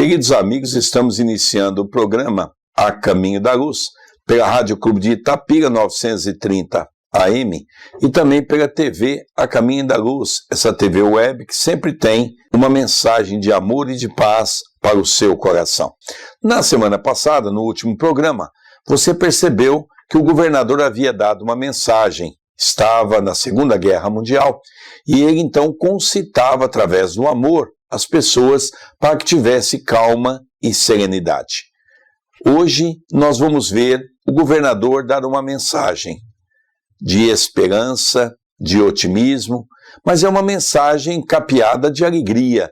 Queridos amigos, estamos iniciando o programa A Caminho da Luz, pela Rádio Clube de Itapira, 930 AM, e também pela TV A Caminho da Luz, essa TV web que sempre tem uma mensagem de amor e de paz para o seu coração. Na semana passada, no último programa, você percebeu que o governador havia dado uma mensagem. Estava na Segunda Guerra Mundial e ele então concitava através do amor as pessoas para que tivesse calma e serenidade. Hoje nós vamos ver o governador dar uma mensagem de esperança, de otimismo, mas é uma mensagem capeada de alegria.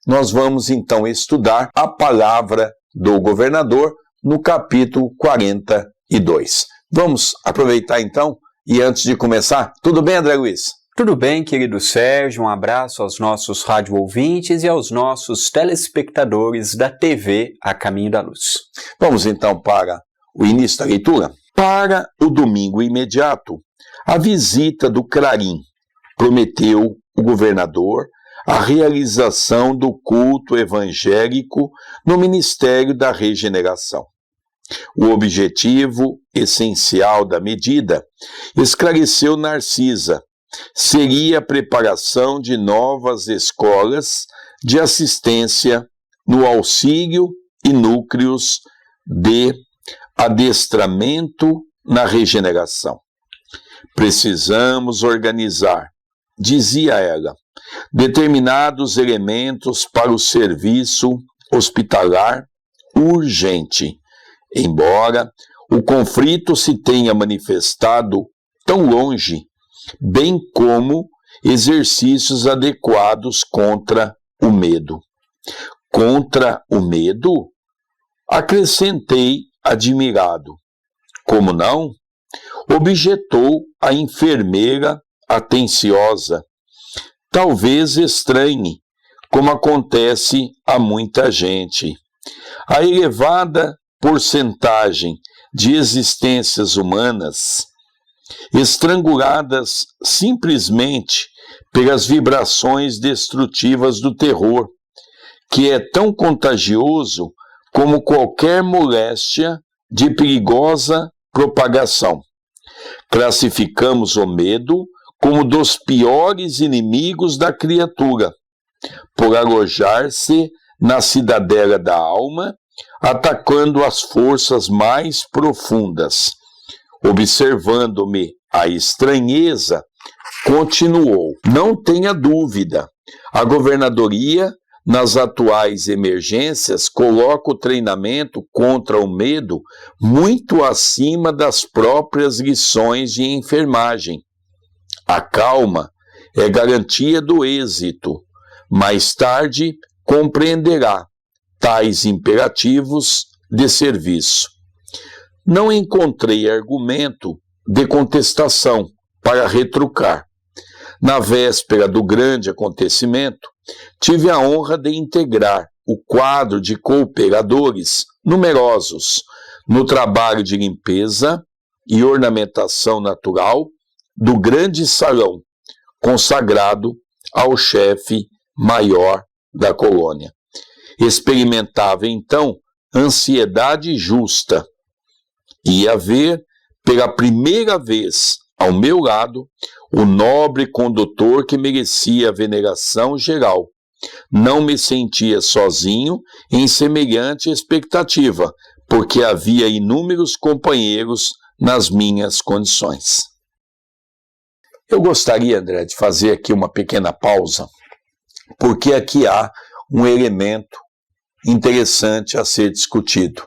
Nós vamos então estudar a palavra do governador no capítulo 42. Vamos aproveitar então e antes de começar, tudo bem, André Luiz? Tudo bem, querido Sérgio, um abraço aos nossos rádio ouvintes e aos nossos telespectadores da TV A Caminho da Luz. Vamos então para o início da leitura. Para o domingo imediato, a visita do Clarim prometeu o governador a realização do culto evangélico no Ministério da Regeneração. O objetivo essencial da medida, esclareceu Narcisa, seria a preparação de novas escolas de assistência no auxílio e núcleos de adestramento na regeneração. Precisamos organizar, dizia ela, determinados elementos para o serviço hospitalar urgente, embora o conflito se tenha manifestado tão longe, bem como exercícios adequados contra o medo. Contra o medo? Acrescentei admirado. Como não? Objetou a enfermeira atenciosa. Talvez estranhe, como acontece a muita gente. A elevada porcentagem de existências humanas estranguladas simplesmente pelas vibrações destrutivas do terror, que é tão contagioso como qualquer moléstia de perigosa propagação. Classificamos o medo como dos piores inimigos da criatura, por alojar-se na cidadela da alma, atacando as forças mais profundas. Observando-me a estranheza, continuou: não tenha dúvida, a governadoria, nas atuais emergências, coloca o treinamento contra o medo muito acima das próprias lições de enfermagem. A calma é garantia do êxito. Mais tarde, compreenderá tais imperativos de serviço. Não encontrei argumento de contestação para retrucar. Na véspera do grande acontecimento, tive a honra de integrar o quadro de cooperadores numerosos no trabalho de limpeza e ornamentação natural do grande salão, consagrado ao chefe maior da colônia. Experimentava então ansiedade justa. Ia ver, pela primeira vez, ao meu lado, o nobre condutor que merecia a veneração geral. Não me sentia sozinho em semelhante expectativa, porque havia inúmeros companheiros nas minhas condições. Eu gostaria, André, de fazer aqui uma pequena pausa, porque aqui há um elemento interessante a ser discutido.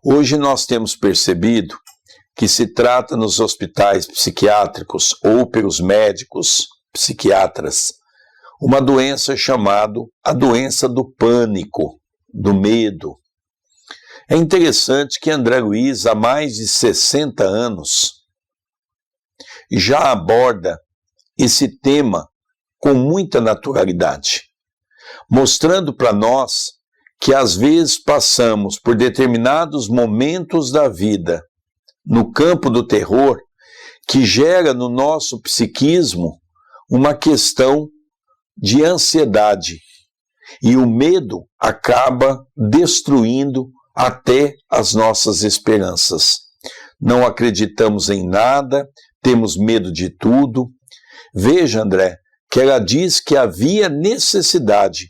Hoje nós temos percebido que se trata nos hospitais psiquiátricos ou pelos médicos psiquiatras uma doença chamada a doença do pânico, do medo. É interessante que André Luiz, há mais de 60 anos, já aborda esse tema com muita naturalidade, mostrando para nós que às vezes passamos por determinados momentos da vida no campo do terror que gera no nosso psiquismo uma questão de ansiedade, E o medo acaba destruindo até as nossas esperanças. Não acreditamos em nada, temos medo de tudo. Veja, André, que ela diz que havia necessidade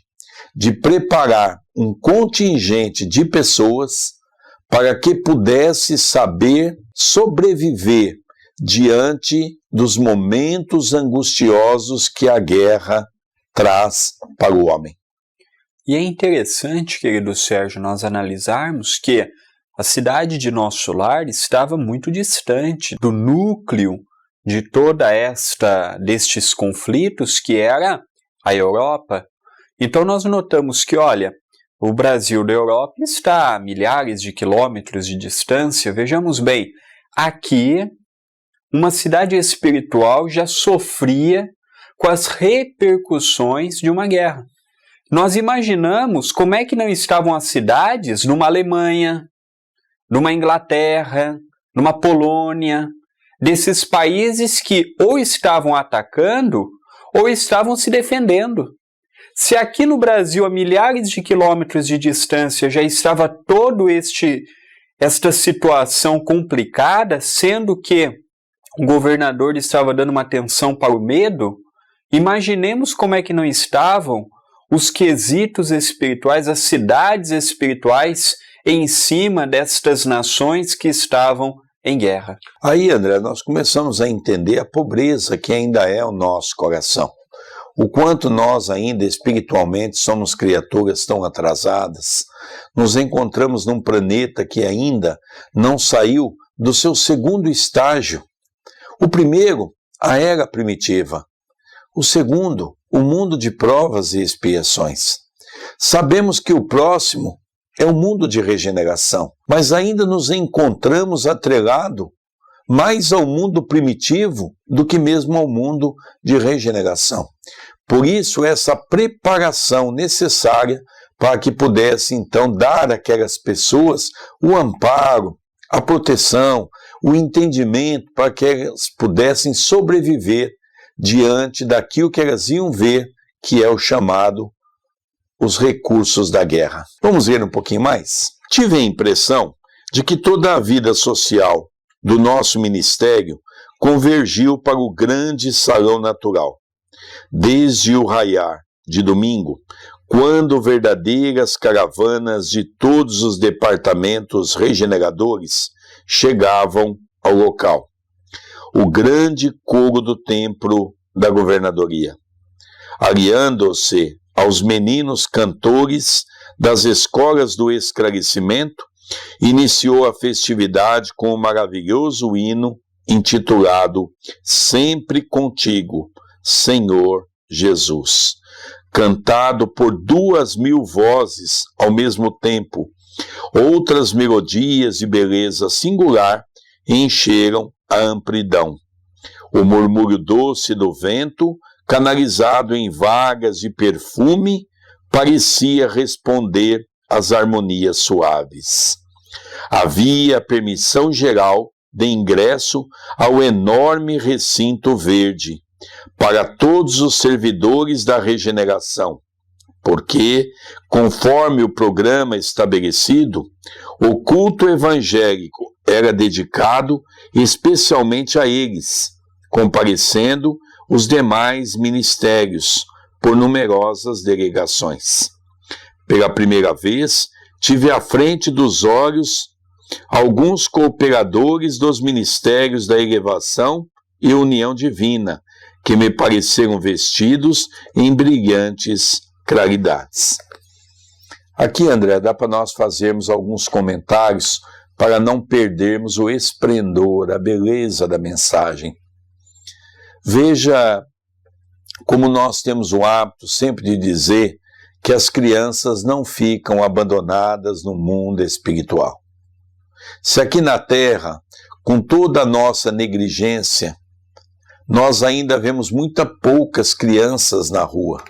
de preparar um contingente de pessoas para que pudesse saber sobreviver diante dos momentos angustiosos que a guerra traz para o homem. E é interessante, querido Sérgio, nós analisarmos que a cidade de Nosso Lar estava muito distante do núcleo de destes conflitos, que era a Europa. Então nós notamos que, olha, o Brasil da Europa está a milhares de quilômetros de distância. Vejamos bem, aqui uma cidade espiritual já sofria com as repercussões de uma guerra. Nós imaginamos como é que não estavam as cidades numa Alemanha, numa Inglaterra, numa Polônia, desses países que ou estavam atacando ou estavam se defendendo. Se aqui no Brasil, a milhares de quilômetros de distância, já estava esta situação complicada, sendo que o governador estava dando uma atenção para o medo, imaginemos como é que não estavam os quesitos espirituais, as cidades espirituais em cima destas nações que estavam em guerra. Aí, André, nós começamos a entender a pobreza que ainda é o nosso coração. O quanto nós ainda espiritualmente somos criaturas tão atrasadas. Nos encontramos num planeta que ainda não saiu do seu segundo estágio. O primeiro, a era primitiva. O segundo, o mundo de provas e expiações. Sabemos que o próximo é o mundo de regeneração, mas ainda nos encontramos atrelado mais ao mundo primitivo do que mesmo ao mundo de regeneração. Por isso, essa preparação necessária para que pudesse, então, dar àquelas pessoas o amparo, a proteção, o entendimento, para que elas pudessem sobreviver diante daquilo que elas iam ver, que é o chamado os recursos da guerra. Vamos ver um pouquinho mais? Tive a impressão de que toda a vida social do nosso ministério convergiu para o grande salão natural. Desde o raiar de domingo, quando verdadeiras caravanas de todos os departamentos regeneradores chegavam ao local. O grande coro do templo da governadoria, aliando-se aos meninos cantores das escolas do esclarecimento, iniciou a festividade com o maravilhoso hino intitulado Sempre Contigo, Senhor Jesus, cantado por 2.000 vozes ao mesmo tempo. Outras melodias de beleza singular encheram a amplidão. O murmúrio doce do vento, canalizado em vagas de perfume, parecia responder às harmonias suaves. Havia permissão geral de ingresso ao enorme recinto verde para todos os servidores da regeneração, porque, conforme o programa estabelecido, o culto evangélico era dedicado especialmente a eles, comparecendo os demais ministérios por numerosas delegações. Pela primeira vez, tive à frente dos olhos alguns cooperadores dos ministérios da elevação e união divina, que me pareceram vestidos em brilhantes claridades. Aqui, André, dá para nós fazermos alguns comentários para não perdermos o esplendor, a beleza da mensagem. Veja como nós temos o hábito sempre de dizer que as crianças não ficam abandonadas no mundo espiritual. Se aqui na Terra, com toda a nossa negligência, nós ainda vemos poucas crianças na rua.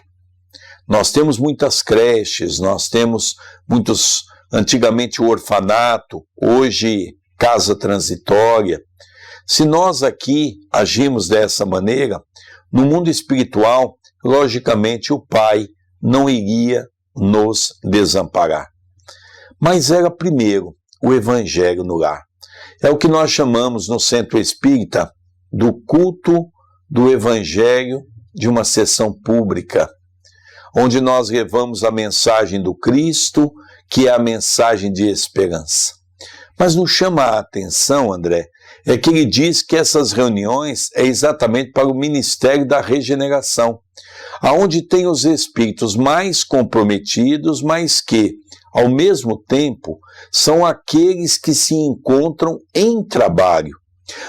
Nós temos muitas creches, nós temos antigamente o orfanato, hoje casa transitória. Se nós aqui agimos dessa maneira, no mundo espiritual, logicamente o pai não iria nos desamparar. Mas era primeiro o Evangelho no lar. É o que nós chamamos no Centro Espírita do culto do Evangelho de uma sessão pública, onde nós levamos a mensagem do Cristo, que é a mensagem de esperança. Mas nos chama a atenção, André, é que ele diz que essas reuniões é exatamente para o Ministério da Regeneração, aonde tem os espíritos mais comprometidos, mas que, ao mesmo tempo, são aqueles que se encontram em trabalho.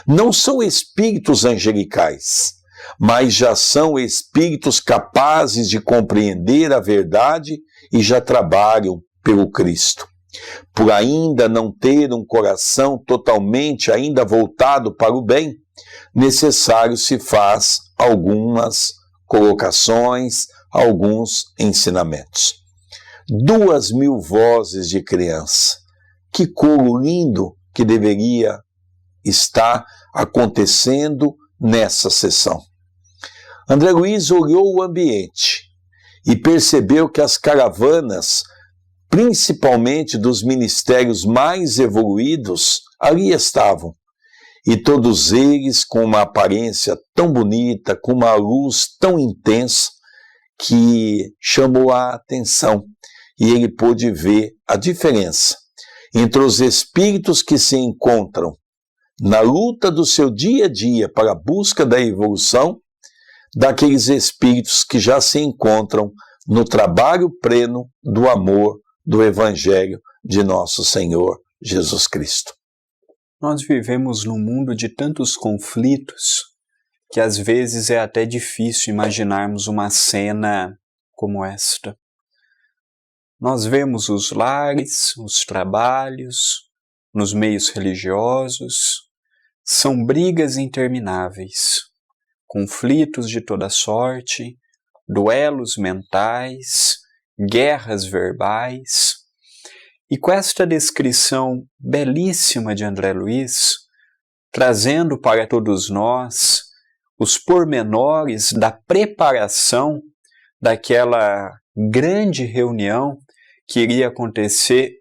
Não são espíritos angelicais, mas já são espíritos capazes de compreender a verdade e já trabalham pelo Cristo. Por ainda não ter um coração totalmente ainda voltado para o bem, necessário se faz algumas colocações, alguns ensinamentos. 2.000 vozes de criança. Que coro lindo que deveria estar acontecendo nessa sessão. André Luiz olhou o ambiente e percebeu que as caravanas, principalmente dos ministérios mais evoluídos, ali estavam. E todos eles com uma aparência tão bonita, com uma luz tão intensa, que chamou a atenção. E ele pôde ver a diferença entre os espíritos que se encontram na luta do seu dia a dia para a busca da evolução, daqueles espíritos que já se encontram no trabalho pleno do amor do Evangelho de nosso Senhor Jesus Cristo. Nós vivemos num mundo de tantos conflitos que às vezes é até difícil imaginarmos uma cena como esta. Nós vemos os lares, os trabalhos, nos meios religiosos, são brigas intermináveis, conflitos de toda sorte, duelos mentais, guerras verbais. E com esta descrição belíssima de André Luiz, trazendo para todos nós os pormenores da preparação daquela grande reunião que iria acontecer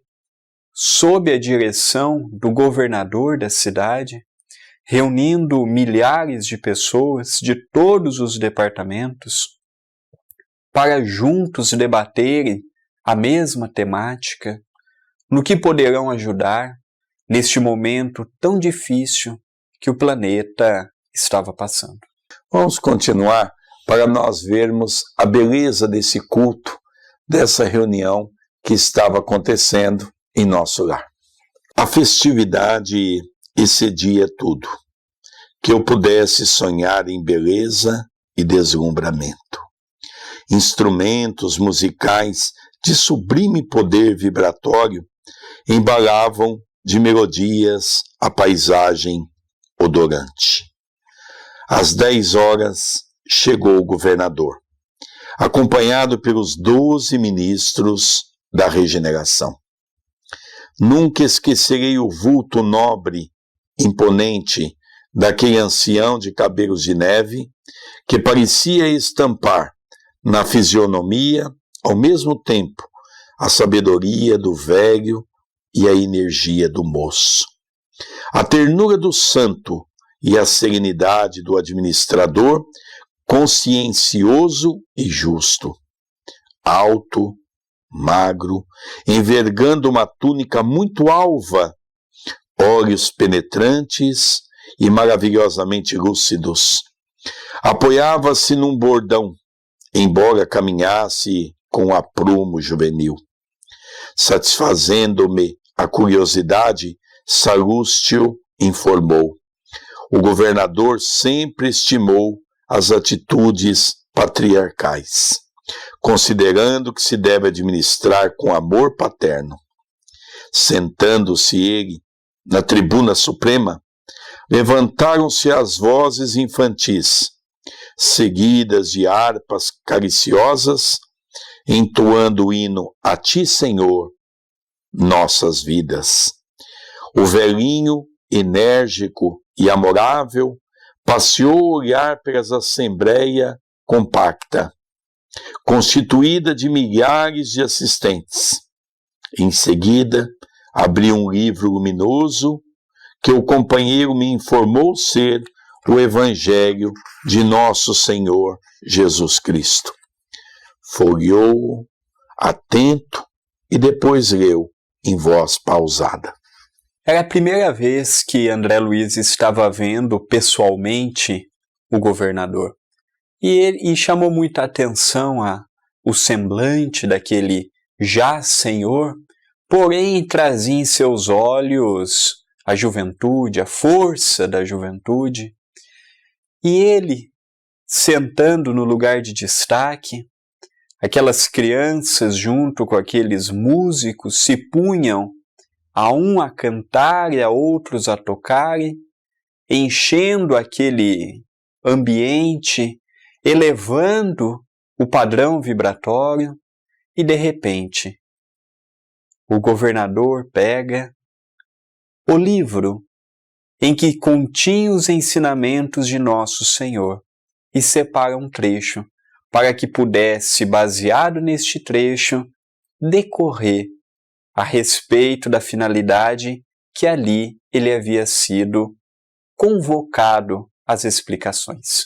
sob a direção do governador da cidade, reunindo milhares de pessoas de todos os departamentos para juntos debaterem a mesma temática, no que poderão ajudar neste momento tão difícil que o planeta estava passando. Vamos continuar para nós vermos a beleza desse culto, dessa reunião que estava acontecendo em nosso lar. A festividade excedia tudo, que eu pudesse sonhar em beleza e deslumbramento. Instrumentos musicais de sublime poder vibratório embalavam de melodias a paisagem odorante. Às 10 horas chegou o governador, acompanhado pelos 12 ministros da regeneração. Nunca esquecerei o vulto nobre, imponente, daquele ancião de cabelos de neve, que parecia estampar na fisionomia, ao mesmo tempo, a sabedoria do velho e a energia do moço. A ternura do santo e a serenidade do administrador, consciencioso e justo. Alto, magro, envergando uma túnica muito alva, olhos penetrantes e maravilhosamente lúcidos. Apoiava-se num bordão, embora caminhasse com aprumo juvenil. Satisfazendo-me a curiosidade, Salúcio informou: o governador sempre estimou as atitudes patriarcais, considerando que se deve administrar com amor paterno. Sentando-se ele na tribuna suprema, levantaram-se as vozes infantis, seguidas de harpas cariciosas, entoando o hino A Ti, Senhor, nossas vidas. O velhinho, enérgico e amorável, passeou o olhar pelas assembleia compacta. constituída de milhares de assistentes. Em seguida, abri um livro luminoso que o companheiro me informou ser o Evangelho de Nosso Senhor Jesus Cristo. Folheou-o, atento, e depois leu em voz pausada. Era a primeira vez que André Luiz estava vendo pessoalmente o governador. E chamou muita atenção o semblante daquele já senhor, porém trazia em seus olhos a juventude, a força da juventude. E ele, sentando no lugar de destaque, aquelas crianças junto com aqueles músicos se punham a um a cantar e a outros a tocarem, enchendo aquele ambiente, elevando o padrão vibratório, e de repente o governador pega o livro em que continha os ensinamentos de Nosso Senhor e separa um trecho para que pudesse, baseado neste trecho, decorrer a respeito da finalidade que ali ele havia sido convocado às explicações.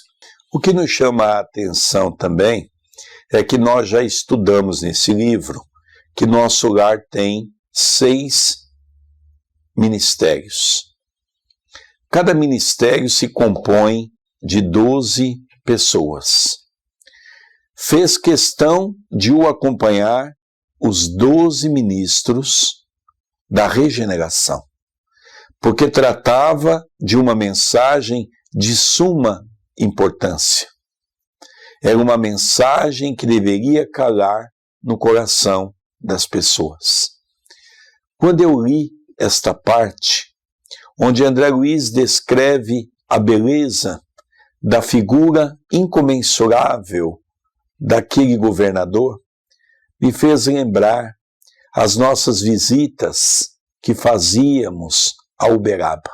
O que nos chama a atenção também é que nós já estudamos nesse livro que nosso lar tem 6 ministérios. Cada ministério se compõe de 12 pessoas. Fez questão de o acompanhar os 12 ministros da regeneração, porque tratava de uma mensagem de suma importância. Era uma mensagem que deveria calar no coração das pessoas. Quando eu li esta parte, onde André Luiz descreve a beleza da figura incomensurável daquele governador, me fez lembrar as nossas visitas que fazíamos a Uberaba.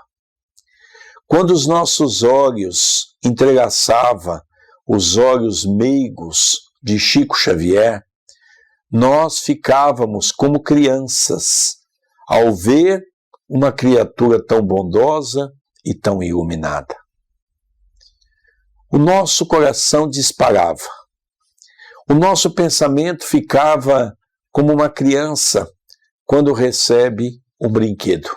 Quando os nossos olhos entrelaçavam os olhos meigos de Chico Xavier, nós ficávamos como crianças ao ver uma criatura tão bondosa e tão iluminada. O nosso coração disparava. O nosso pensamento ficava como uma criança quando recebe um brinquedo.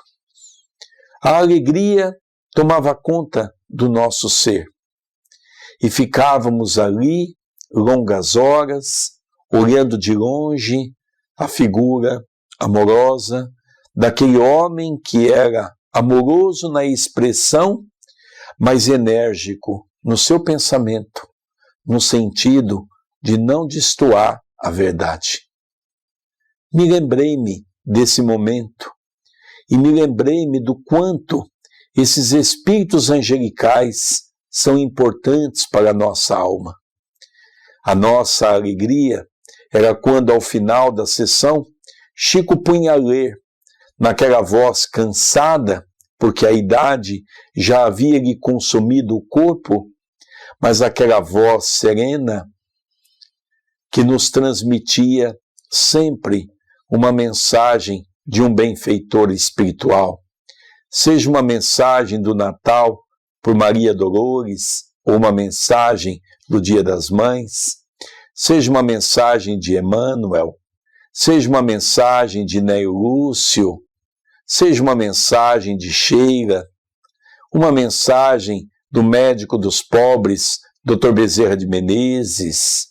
A alegria tomava conta do nosso ser e ficávamos ali longas horas, olhando de longe a figura amorosa daquele homem que era amoroso na expressão, mas enérgico no seu pensamento, no sentido de não destoar a verdade. Me lembrei-me desse momento e me lembrei-me do quanto esses espíritos angelicais são importantes para a nossa alma. A nossa alegria era quando, ao final da sessão, Chico punha a ler, naquela voz cansada, porque a idade já havia lhe consumido o corpo, mas aquela voz serena que nos transmitia sempre uma mensagem de um benfeitor espiritual. Seja uma mensagem do Natal por Maria Dolores, ou uma mensagem do Dia das Mães, seja uma mensagem de Emmanuel, seja uma mensagem de Neio Lúcio, seja uma mensagem de Sheila, uma mensagem do médico dos pobres, Dr. Bezerra de Menezes,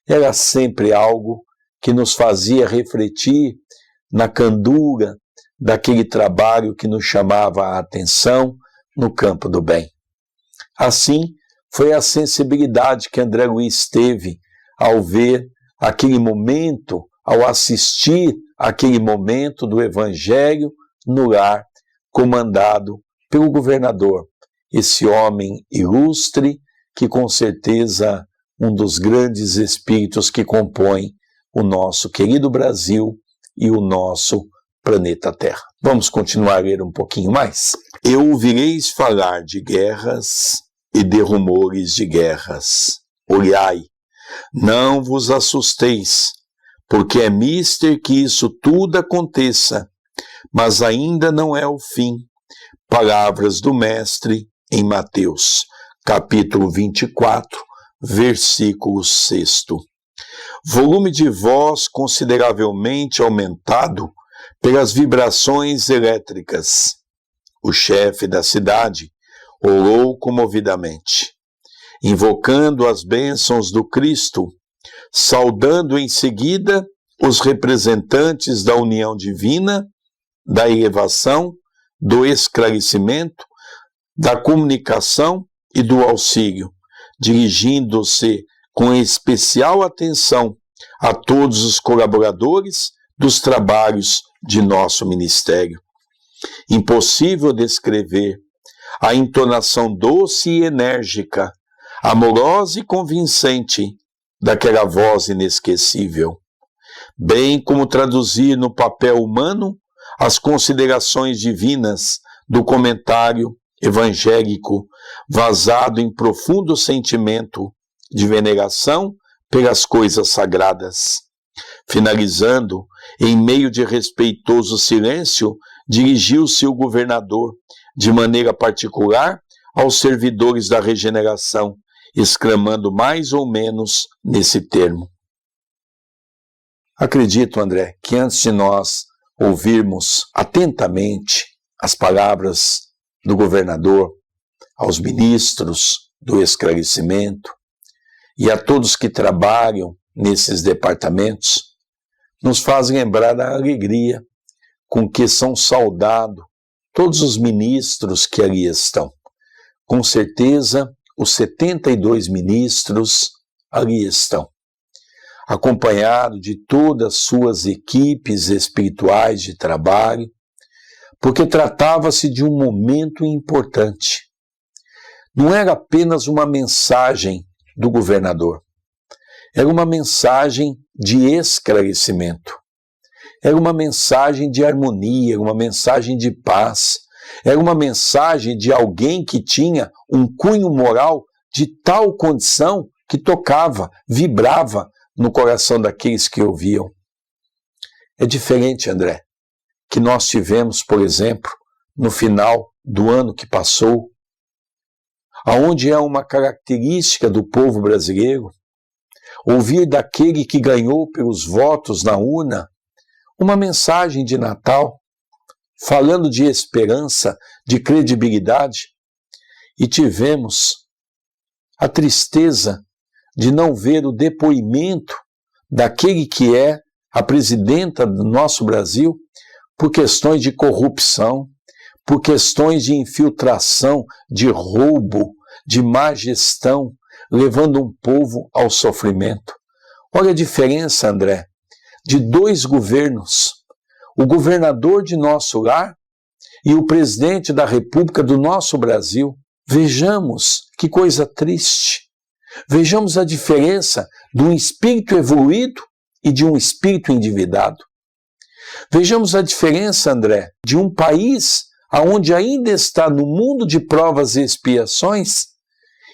era sempre algo que nos fazia refletir na candura daquele trabalho que nos chamava a atenção no campo do bem. Assim, foi a sensibilidade que André Luiz teve ao ver aquele momento, ao assistir aquele momento do Evangelho no lar, comandado pelo governador, esse homem ilustre que com certeza um dos grandes espíritos que compõem o nosso querido Brasil e o nosso planeta Terra. Vamos continuar a ler um pouquinho mais? Eu ouvireis falar de guerras e de rumores de guerras. Olhai, Não vos assusteis, porque é mister que isso tudo aconteça, mas ainda não é o fim. Palavras do Mestre em Mateus, capítulo 24, versículo 6. Volume de voz consideravelmente aumentado pelas vibrações elétricas. O chefe da cidade orou comovidamente, invocando as bênçãos do Cristo, saudando em seguida os representantes da união divina, da elevação, do esclarecimento, da comunicação e do auxílio, dirigindo-se com especial atenção a todos os colaboradores dos trabalhos de nosso ministério. Impossível descrever a entonação doce e enérgica, amorosa e convincente daquela voz inesquecível, bem como traduzir no papel humano as considerações divinas do comentário evangélico, vazado em profundo sentimento de veneração pelas coisas sagradas. Finalizando, em meio de respeitoso silêncio, dirigiu-se o governador, de maneira particular, aos servidores da regeneração, exclamando mais ou menos nesse termo. Acredito, André, que antes de nós ouvirmos atentamente as palavras do governador, aos ministros do esclarecimento e a todos que trabalham nesses departamentos, nos faz lembrar da alegria com que são saudados todos os ministros que ali estão. Com certeza, os 72 ministros ali estão, acompanhado de todas as suas equipes espirituais de trabalho, porque tratava-se de um momento importante. Não era apenas uma mensagem do governador, era uma mensagem de esclarecimento, era uma mensagem de harmonia, era uma mensagem de paz, era uma mensagem de alguém que tinha um cunho moral de tal condição que tocava, vibrava no coração daqueles que ouviam. É diferente, André, que nós tivemos, por exemplo, no final do ano que passou, aonde é uma característica do povo brasileiro, ouvir daquele que ganhou pelos votos na urna uma mensagem de Natal, falando de esperança, de credibilidade, e tivemos a tristeza de não ver o depoimento daquele que é a presidenta do nosso Brasil por questões de corrupção, por questões de infiltração, de roubo, de má gestão, levando um povo ao sofrimento. Olha a diferença, André, de dois governos, o governador de nosso lar e o presidente da República do nosso Brasil. Vejamos que coisa triste. Vejamos a diferença de um espírito evoluído e de um espírito endividado. Vejamos a diferença, André, de um país onde ainda está no mundo de provas e expiações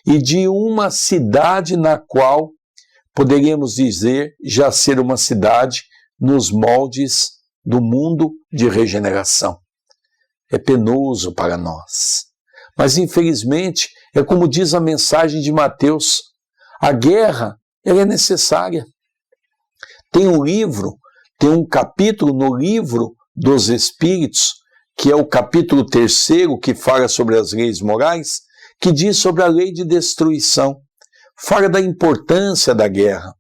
e de uma cidade na qual poderíamos dizer já ser uma cidade nos moldes do mundo de regeneração. É penoso para nós. Mas, infelizmente, é como diz a mensagem de Mateus, a guerra ela é necessária. Tem um capítulo no livro dos Espíritos, que é o capítulo 3º, que fala sobre as leis morais, que diz sobre a lei de destruição, fala da importância da guerra,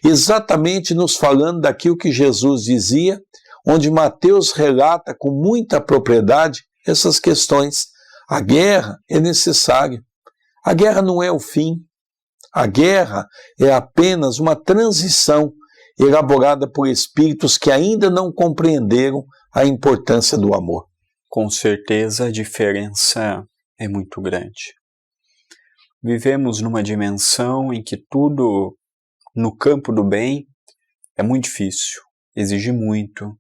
exatamente nos falando daquilo que Jesus dizia, onde Mateus relata com muita propriedade essas questões. A guerra é necessária. A guerra não é o fim. A guerra é apenas uma transição elaborada por espíritos que ainda não compreenderam a importância do amor. Com certeza a diferença é muito grande. Vivemos numa dimensão em que tudo no campo do bem é muito difícil, exige muito,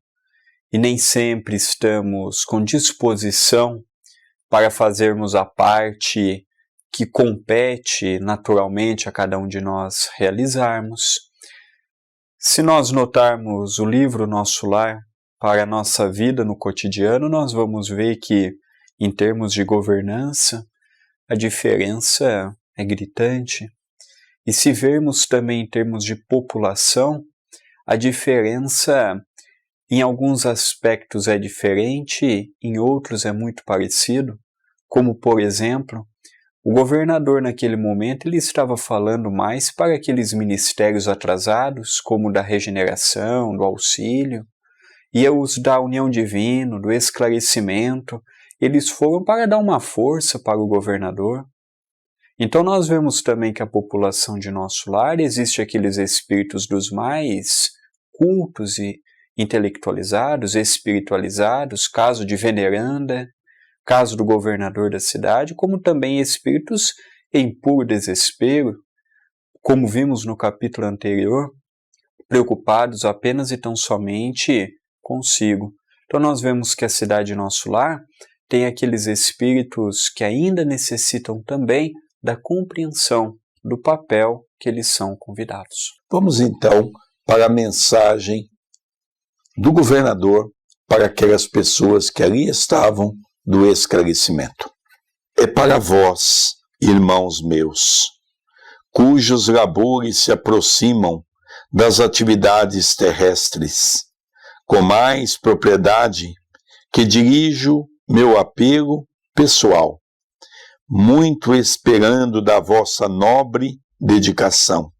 e nem sempre estamos com disposição para fazermos a parte que compete naturalmente a cada um de nós realizarmos. Se nós notarmos o livro Nosso Lar para a nossa vida no cotidiano, nós vamos ver que, em termos de governança, a diferença é gritante. E se vermos também em termos de população, a diferença em alguns aspectos é diferente, em outros é muito parecido, como, por exemplo, o governador naquele momento ele estava falando mais para aqueles ministérios atrasados, como o da regeneração, do auxílio, e os da união divina, do esclarecimento, eles foram para dar uma força para o governador. Então nós vemos também que a população de Nosso Lar existe aqueles espíritos dos mais cultos e intelectualizados, espiritualizados, caso de veneranda, caso do governador da cidade, como também espíritos em puro desespero, como vimos no capítulo anterior, preocupados apenas e tão somente consigo. Então nós vemos que a cidade Nosso Lar tem aqueles espíritos que ainda necessitam também da compreensão do papel que eles são convidados. Vamos então para a mensagem do governador para aquelas pessoas que ali estavam do esclarecimento. É para vós, irmãos meus, cujos labores se aproximam das atividades terrestres, com mais propriedade, que dirijo meu apelo pessoal, muito esperando da vossa nobre dedicação.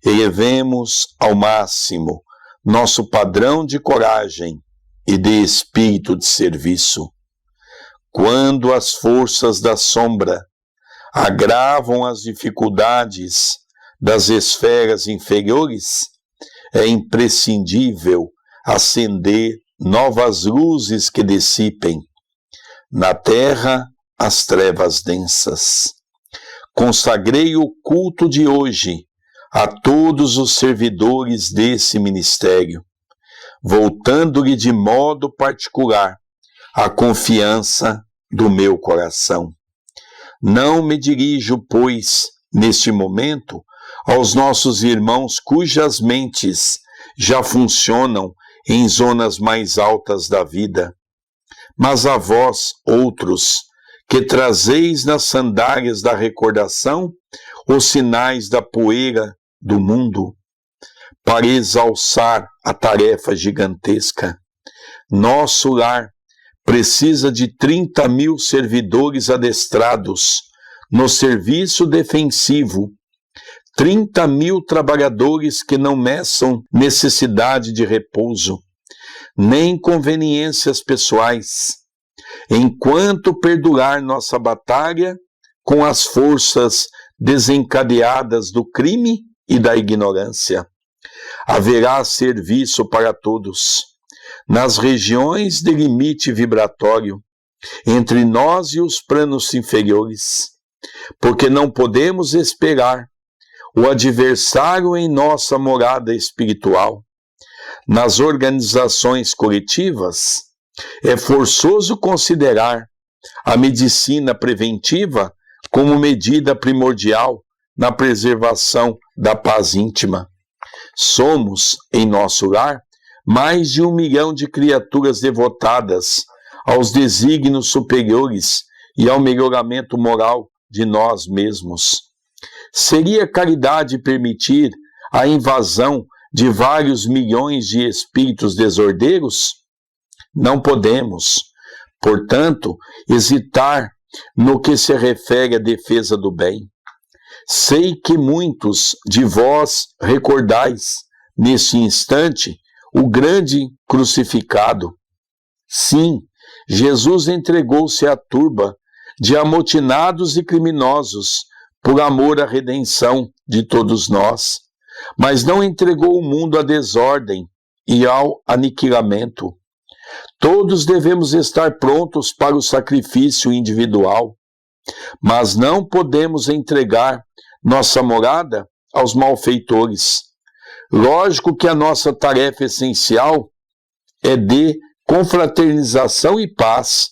Elevemos ao máximo nosso padrão de coragem e de espírito de serviço. Quando as forças da sombra agravam as dificuldades das esferas inferiores, é imprescindível acender novas luzes que dissipem na terra as trevas densas. Consagrei o culto de hoje a todos os servidores desse ministério, voltando-lhe de modo particular a confiança do meu coração. Não me dirijo, pois, neste momento, aos nossos irmãos cujas mentes já funcionam em zonas mais altas da vida, mas a vós, outros, que trazeis nas sandálias da recordação os sinais da poeira do mundo, para exalçar a tarefa gigantesca. Nosso lar precisa de 30.000 servidores adestrados no serviço defensivo, 30.000 trabalhadores que não meçam necessidade de repouso, nem conveniências pessoais, enquanto perdurar nossa batalha com as forças desencadeadas do crime e da ignorância. Haverá serviço para todos, nas regiões de limite vibratório, entre nós e os planos inferiores, porque não podemos esperar o adversário em nossa morada espiritual. Nas organizações coletivas, é forçoso considerar a medicina preventiva como medida primordial na preservação da paz íntima. Somos, em nosso lar, mais de 1 milhão de criaturas devotadas aos desígnios superiores e ao melhoramento moral de nós mesmos. Seria caridade permitir a invasão de vários milhões de espíritos desordeiros? Não podemos, portanto, hesitar no que se refere à defesa do bem. Sei que muitos de vós recordais, neste instante, o grande crucificado. Sim, Jesus entregou-se à turba de amotinados e criminosos por amor à redenção de todos nós, mas não entregou o mundo à desordem e ao aniquilamento. Todos devemos estar prontos para o sacrifício individual, mas não podemos entregar nossa morada aos malfeitores. Lógico que a nossa tarefa essencial é de confraternização e paz,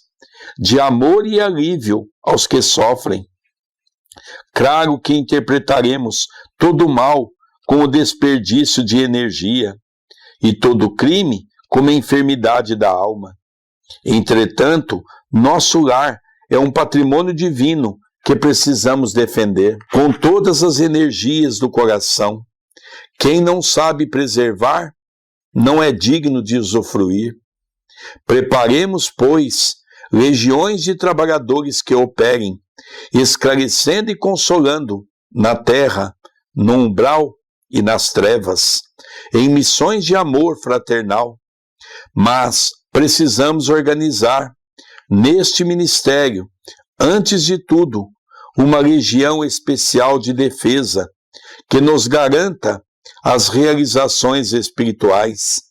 de amor e alívio aos que sofrem. Claro que interpretaremos todo mal como desperdício de energia e todo crime como enfermidade da alma. Entretanto, nosso lar é um patrimônio divino que precisamos defender com todas as energias do coração. Quem não sabe preservar, não é digno de usufruir. Preparemos, pois, legiões de trabalhadores que operem, esclarecendo e consolando na terra, no umbral e nas trevas, em missões de amor fraternal. Mas precisamos organizar, neste ministério, antes de tudo, uma legião especial de defesa que nos garanta as realizações espirituais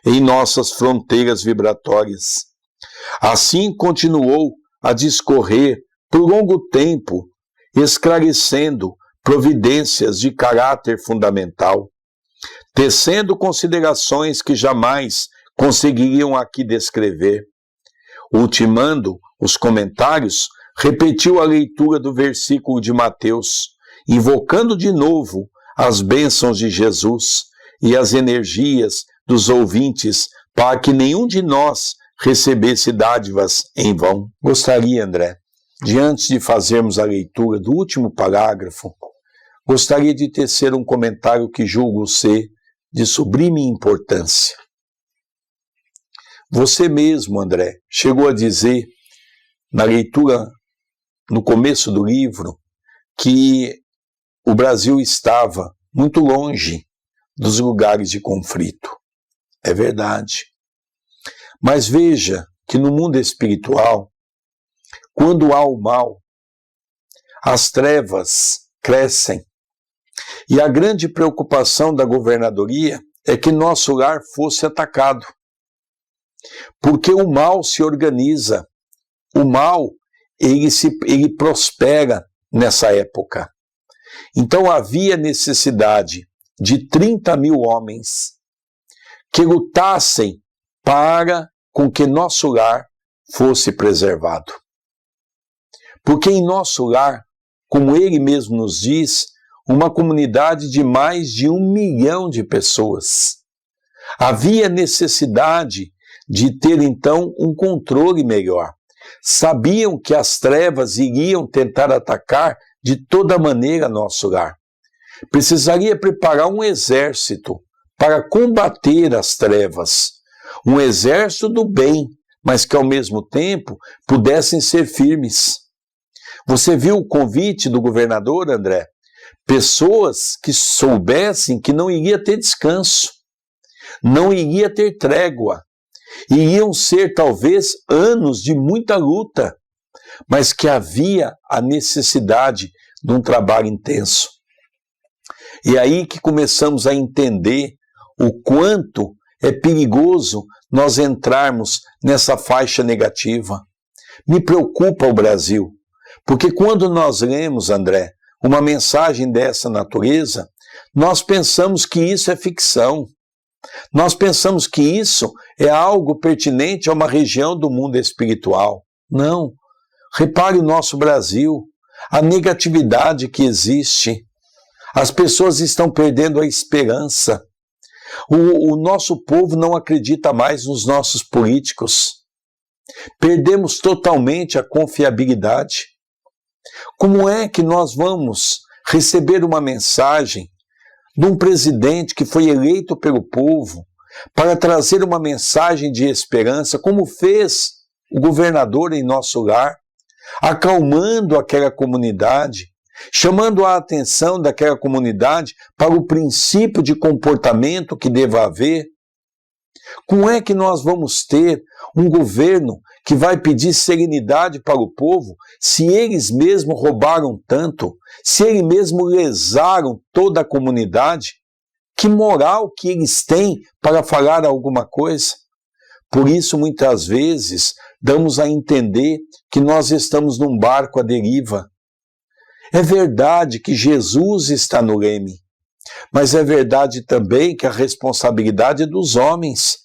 em nossas fronteiras vibratórias. Assim continuou a discorrer por longo tempo, esclarecendo providências de caráter fundamental, tecendo considerações que jamais conseguiriam aqui descrever. Ultimando os comentários, repetiu a leitura do versículo de Mateus, invocando de novo as bênçãos de Jesus e as energias dos ouvintes para que nenhum de nós recebesse dádivas em vão. Gostaria, André, de antes de fazermos a leitura do último parágrafo, gostaria de tecer um comentário que julgo ser de sublime importância. Você mesmo, André, chegou a dizer, na leitura, no começo do livro, que o Brasil estava muito longe dos lugares de conflito. É verdade. Mas veja que no mundo espiritual, quando há o mal, as trevas crescem. E a grande preocupação da governadoria é que nosso lar fosse atacado. Porque o mal se organiza, o mal ele prospera nessa época. Então havia necessidade de 30 mil homens que lutassem para com que nosso lar fosse preservado. Porque em nosso lar, como ele mesmo nos diz, uma comunidade de mais de 1 milhão de pessoas. Havia necessidade de ter então um controle melhor. Sabiam que as trevas iriam tentar atacar de toda maneira nosso lar. Precisaria preparar um exército para combater as trevas. Um exército do bem, mas que ao mesmo tempo pudessem ser firmes. Você viu o convite do governador, André? Pessoas que soubessem que não iria ter descanso, não iria ter trégua. Iriam ser talvez anos de muita luta, mas que havia a necessidade de um trabalho intenso. E aí que começamos a entender o quanto é perigoso nós entrarmos nessa faixa negativa. Me preocupa o Brasil, porque quando nós lemos, André, uma mensagem dessa natureza, nós pensamos que isso é ficção. Nós pensamos que isso é algo pertinente a uma região do mundo espiritual. Não. Repare o nosso Brasil, a negatividade que existe. As pessoas estão perdendo a esperança. O nosso povo não acredita mais nos nossos políticos. Perdemos totalmente a confiabilidade. Como é que nós vamos receber uma mensagem de um presidente que foi eleito pelo povo para trazer uma mensagem de esperança, como fez o governador em nosso lar, acalmando aquela comunidade, chamando a atenção daquela comunidade para o princípio de comportamento que deva haver? Como é que nós vamos ter um governo que vai pedir serenidade para o povo se eles mesmos roubaram tanto, se eles mesmos lesaram toda a comunidade? Que moral que eles têm para falar alguma coisa? Por isso, muitas vezes, damos a entender que nós estamos num barco à deriva. É verdade que Jesus está no leme, mas é verdade também que a responsabilidade é dos homens.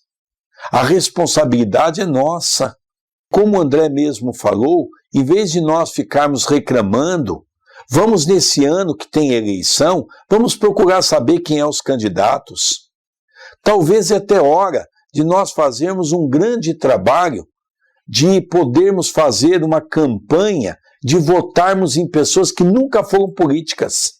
A responsabilidade é nossa. Como o André mesmo falou, em vez de nós ficarmos reclamando, Vamos, nesse ano que tem eleição, vamos procurar saber quem são os candidatos. Talvez é até hora de nós fazermos um grande trabalho de podermos fazer uma campanha de votarmos em pessoas que nunca foram políticas.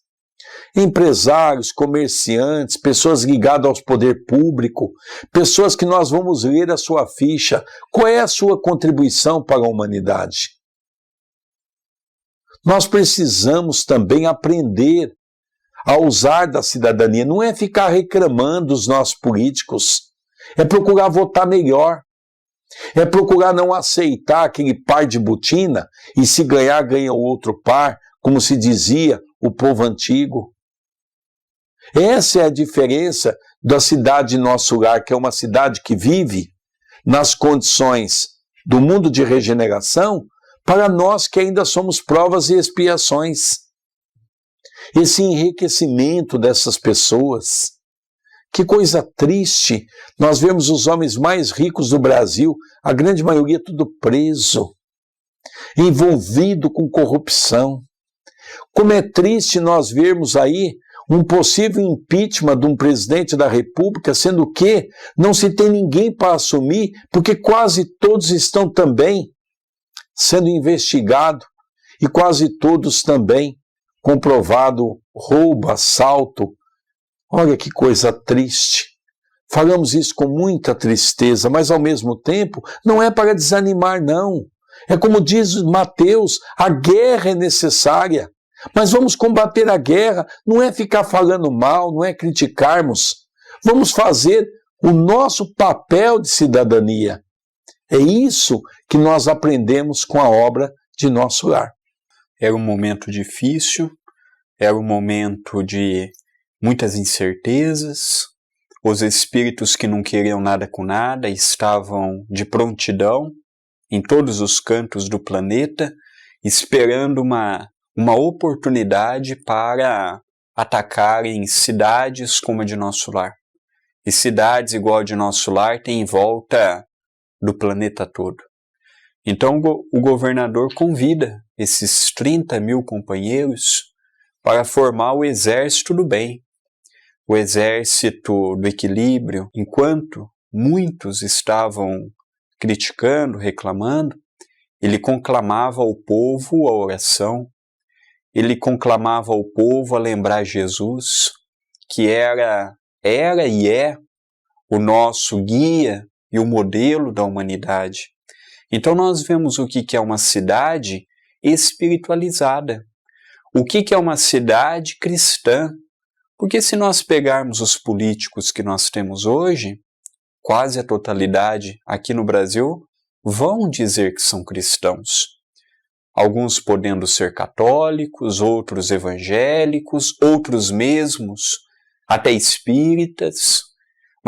Empresários, comerciantes, pessoas ligadas ao poder público, pessoas que nós vamos ler a sua ficha. Qual é a sua contribuição para a humanidade? Nós precisamos também aprender a usar da cidadania. Não é ficar reclamando dos nossos políticos, é procurar votar melhor. É procurar não aceitar aquele par de botina e se ganhar, ganha o outro par, como se dizia o povo antigo. Essa é a diferença da cidade Nosso Lar, que é uma cidade que vive nas condições do mundo de regeneração, para nós que ainda somos provas e expiações. Esse enriquecimento dessas pessoas. Que coisa triste, nós vemos os homens mais ricos do Brasil, a grande maioria tudo preso, envolvido com corrupção. Como é triste nós vermos aí um possível impeachment de um presidente da República, sendo que não se tem ninguém para assumir, porque quase todos estão também sendo investigados e quase todos também comprovado roubo, assalto. Olha que coisa triste. Falamos isso com muita tristeza, mas ao mesmo tempo não é para desanimar, não. É como diz Mateus, a guerra é necessária. Mas vamos combater a guerra, não é ficar falando mal, não é criticarmos. Vamos fazer o nosso papel de cidadania. É isso que nós aprendemos com a obra de Nosso Lar. Era um momento difícil, era um momento de muitas incertezas, os espíritos que não queriam nada com nada estavam de prontidão em todos os cantos do planeta, esperando uma oportunidade para atacarem cidades como a de Nosso Lar. E cidades igual a de Nosso Lar tem em volta do planeta todo. Então o governador convida esses 30 mil companheiros para formar o exército do bem, o exército do equilíbrio. Enquanto muitos estavam criticando, reclamando, ele conclamava o povo à oração, ele conclamava o povo a lembrar Jesus, que era e é o nosso guia e o modelo da humanidade. Então nós vemos o que é uma cidade espiritualizada, o que é uma cidade cristã. Porque se nós pegarmos os políticos que nós temos hoje, quase a totalidade aqui no Brasil, vão dizer que são cristãos. Alguns podendo ser católicos, outros evangélicos, outros mesmos, até espíritas.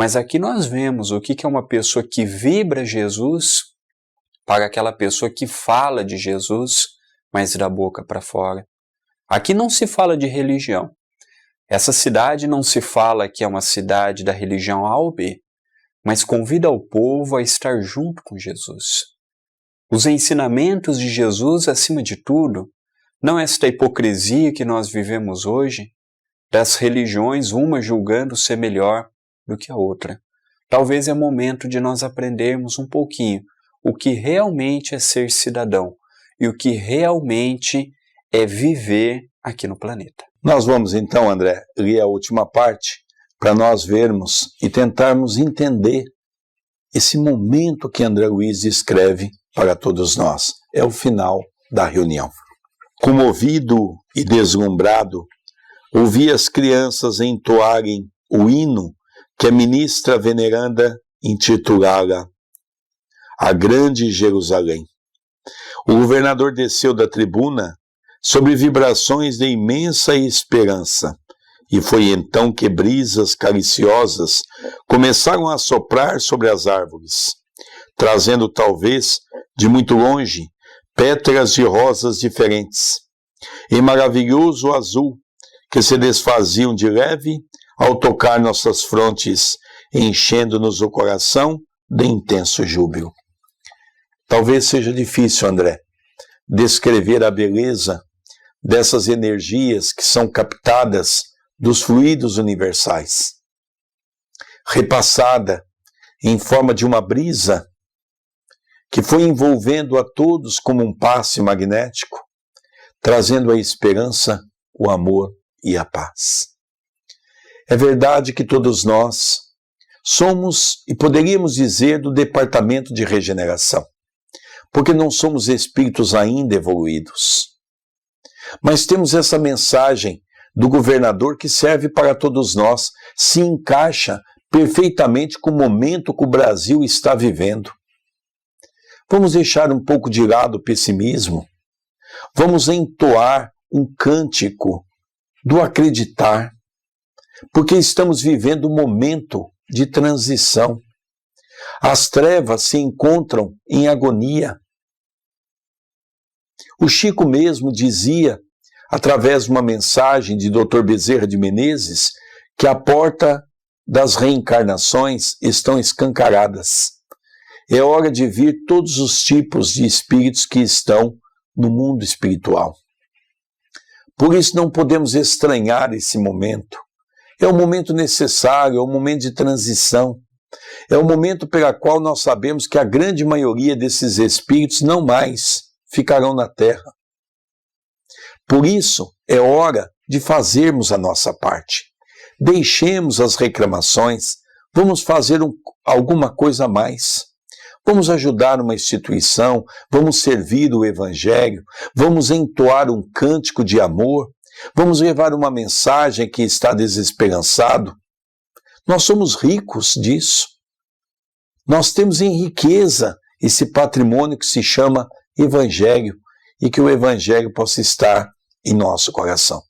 Mas aqui nós vemos o que é uma pessoa que vibra Jesus para aquela pessoa que fala de Jesus, mas da boca para fora. Aqui não se fala de religião. Essa cidade não se fala que é uma cidade da religião A ou B, mas convida o povo a estar junto com Jesus. Os ensinamentos de Jesus, acima de tudo, não esta hipocrisia que nós vivemos hoje, das religiões, uma julgando ser melhor do que a outra. Talvez é momento de nós aprendermos um pouquinho o que realmente é ser cidadão e o que realmente é viver aqui no planeta. Nós vamos então, André, ler a última parte para nós vermos e tentarmos entender esse momento que André Luiz escreve para todos nós. É o final da reunião. Comovido e deslumbrado, ouvi as crianças entoarem o hino que a ministra veneranda intitulara A Grande Jerusalém. O governador desceu da tribuna sobre vibrações de imensa esperança, e foi então que brisas cariciosas começaram a soprar sobre as árvores, trazendo talvez de muito longe pétalas de rosas diferentes, em maravilhoso azul, que se desfaziam de leve ao tocar nossas frontes, enchendo-nos o coração de intenso júbilo. Talvez seja difícil, André, descrever a beleza dessas energias que são captadas dos fluidos universais, repassada em forma de uma brisa que foi envolvendo a todos como um passe magnético, trazendo a esperança, o amor e a paz. É verdade que todos nós somos, e poderíamos dizer, do departamento de regeneração, porque não somos espíritos ainda evoluídos. Mas temos essa mensagem do governador que serve para todos nós, se encaixa perfeitamente com o momento que o Brasil está vivendo. Vamos deixar um pouco de lado o pessimismo. Vamos entoar um cântico do acreditar, porque estamos vivendo um momento de transição. As trevas se encontram em agonia. O Chico mesmo dizia, através de uma mensagem de Dr. Bezerra de Menezes, que a porta das reencarnações estão escancaradas. É hora de vir todos os tipos de espíritos que estão no mundo espiritual. Por isso não podemos estranhar esse momento. É um momento necessário, é um momento de transição. É um momento pelo qual nós sabemos que a grande maioria desses espíritos não mais ficarão na Terra. Por isso, é hora de fazermos a nossa parte. Deixemos as reclamações, vamos fazer alguma coisa a mais. Vamos ajudar uma instituição, vamos servir o Evangelho, vamos entoar um cântico de amor, vamos levar uma mensagem que está desesperançado. Nós somos ricos disso. Nós temos em riqueza esse patrimônio que se chama Evangelho e que o Evangelho possa estar em nosso coração.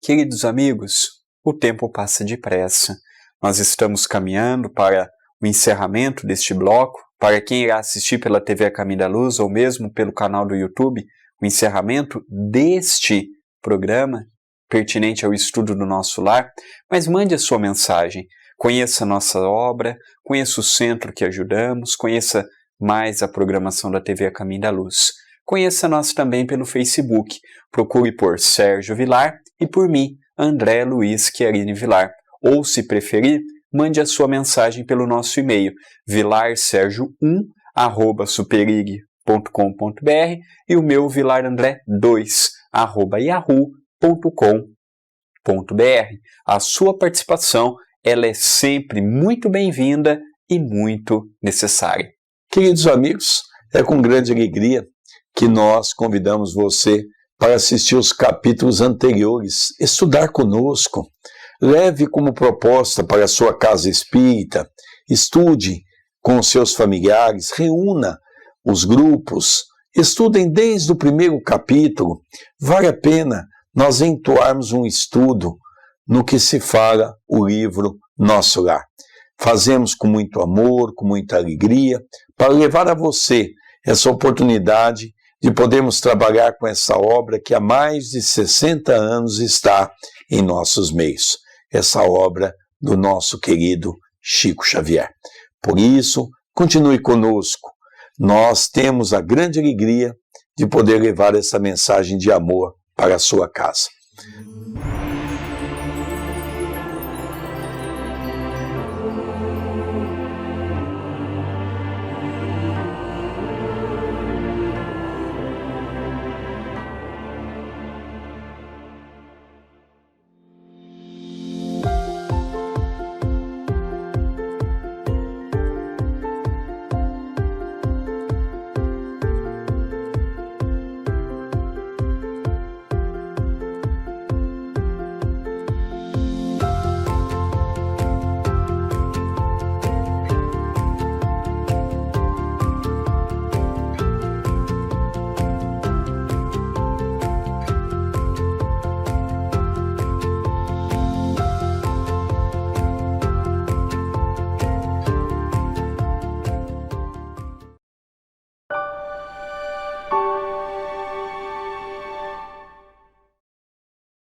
Queridos amigos, o tempo passa depressa. Nós estamos caminhando para o encerramento deste bloco. Para quem irá assistir pela TV A Caminho da Luz ou mesmo pelo canal do YouTube, o encerramento deste programa pertinente ao estudo do nosso lar, mas mande a sua mensagem. Conheça a nossa obra, conheça o centro que ajudamos, conheça mais a programação da TV A Caminho da Luz. Conheça nós também pelo Facebook. Procure por Sérgio Vilar e por mim, André Luiz Chiarini Vilar. Ou, se preferir, mande a sua mensagem pelo nosso e-mail, vilarsergio1@superig.com.br e o meu vilarandré2@yahoo.com.br. A sua participação, ela é sempre muito bem-vinda e muito necessária. Queridos amigos, é com grande alegria que nós convidamos você para assistir os capítulos anteriores, estudar conosco. Leve como proposta para a sua casa espírita, estude com os seus familiares, reúna os grupos, estudem desde o primeiro capítulo. Vale a pena nós entoarmos um estudo no que se fala o livro Nosso Lar. Fazemos com muito amor, com muita alegria, para levar a você essa oportunidade de podermos trabalhar com essa obra que há mais de 60 anos está em nossos meios. Essa obra do nosso querido Chico Xavier. Por isso, continue conosco. Nós temos a grande alegria de poder levar essa mensagem de amor para a sua casa.